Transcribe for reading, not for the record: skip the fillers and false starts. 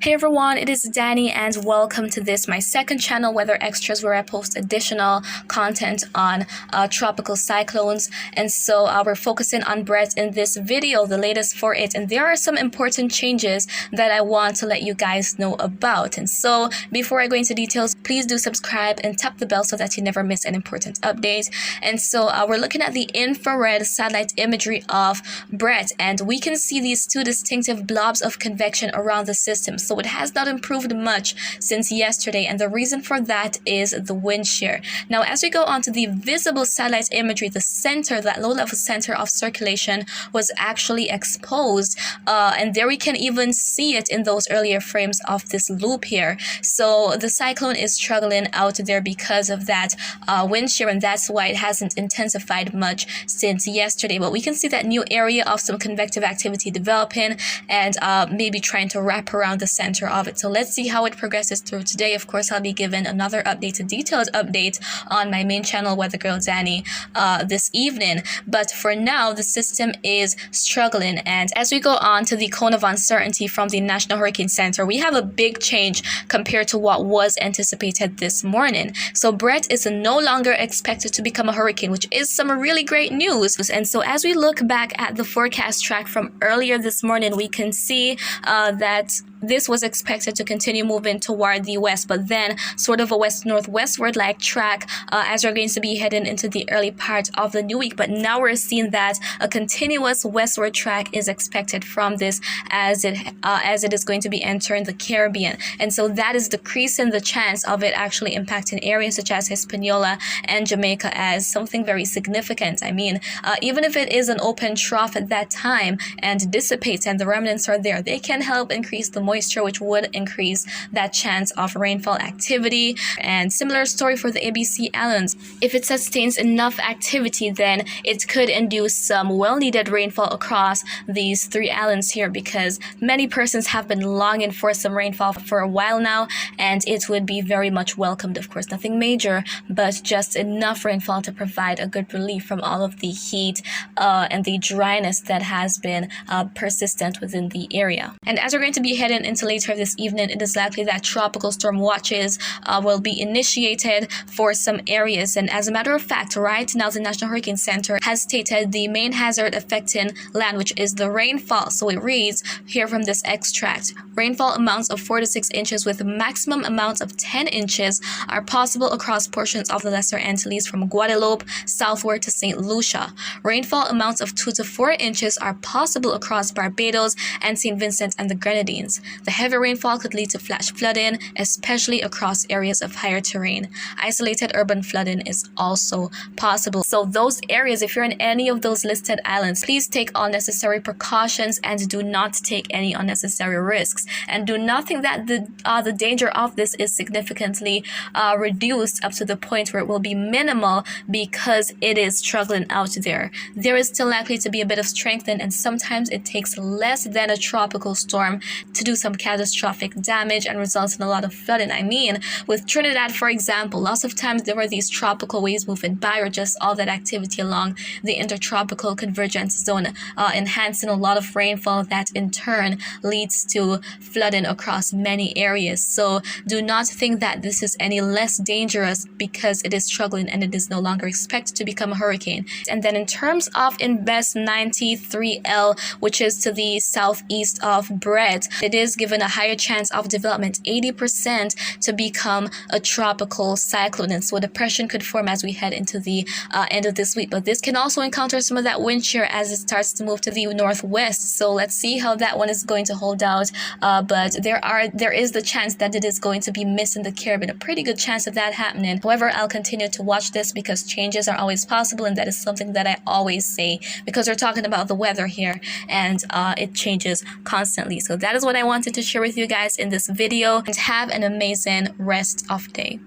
Hey everyone, it is Danny and welcome to this, my second channel, Weather Extras, where I post additional content on tropical cyclones. And so we're focusing on BRET in this video, the latest for it. And there are some important changes that I want to let you guys know about. And so before I go into details, please do subscribe and tap the bell so that you never miss an important update. And so we're looking at the infrared satellite imagery of BRET, and we can see these two distinctive blobs of convection around the system. So it has not improved much since yesterday, and the reason for that is the wind shear. Now, as we go on to the visible satellite imagery, the center, that low-level center of circulation, was actually exposed, and there we can even see it in those earlier frames of this loop here. So the cyclone is struggling out there because of that wind shear, and that's why it hasn't intensified much since yesterday. But we can see that new area of some convective activity developing and maybe trying to wrap around the center of it. So let's see how it progresses through today. Of course, I'll be giving another update, a detailed update on my main channel, Weather Girl Danny, this evening. But for now, the system is struggling. And as we go on to the cone of uncertainty from the National Hurricane Center, we have a big change compared to what was anticipated this morning. So BRET is no longer expected to become a hurricane, which is some really great news. And so as we look back at the forecast track from earlier this morning, we can see that this was expected to continue moving toward the west, but then sort of a west-northwestward like track as we're going to be heading into the early part of the new week. But now we're seeing that a continuous westward track is expected from this as it is going to be entering the Caribbean, and so that is decreasing the chance of it actually impacting areas such as Hispaniola and Jamaica as something very significant. I mean, even if it is an open trough at that time and dissipates and the remnants are there, they can help increase the moisture, which would increase that chance of rainfall activity. And similar story for the ABC Islands. If it sustains enough activity, then it could induce some well-needed rainfall across these three islands here, because many persons have been longing for some rainfall for a while now, and it would be very much welcomed. Of course, nothing major, but just enough rainfall to provide a good relief from all of the heat and the dryness that has been persistent within the area. And as we're going to be heading into later this evening, it is likely that tropical storm watches will be initiated for some areas. And as a matter of fact, right now the National Hurricane Center has stated the main hazard affecting land, which is the rainfall. So it reads here from this extract: rainfall amounts of 4 to 6 inches with a maximum amount of 10 inches are possible across portions of the Lesser Antilles from Guadeloupe southward to St. Lucia. Rainfall amounts of 2 to 4 inches are possible across Barbados and St. Vincent and the Grenadines. The heavy rainfall could lead to flash flooding, especially across areas of higher terrain. Isolated urban flooding is also possible. So those areas, if you're in any of those listed islands, please take all necessary precautions and do not take any unnecessary risks. And do not think that the danger of this is significantly reduced up to the point where it will be minimal, because it is struggling out there. There is still likely to be a bit of strengthening, and sometimes it takes less than a tropical storm to do some catastrophic damage and results in a lot of flooding. I mean, with Trinidad, for example, lots of times there were these tropical waves moving by, or just all that activity along the intertropical convergence zone, enhancing a lot of rainfall that in turn leads to flooding across many areas. So do not think that this is any less dangerous because it is struggling and it is no longer expected to become a hurricane. And then in terms of Invest 93L, which is to the southeast of BRET, it is given a higher chance of development, 80%, to become a tropical cyclone. And so depression could form as we head into the end of this week. But this can also encounter some of that wind shear as it starts to move to the northwest. So let's see how that one is going to hold out. But there is the chance that it is going to be missing the Caribbean, a pretty good chance of that happening. However, I'll continue to watch this because changes are always possible, and that is something that I always say, because we're talking about the weather here and it changes constantly. So that is what I wanted to share with you guys in this video, and have an amazing rest of day.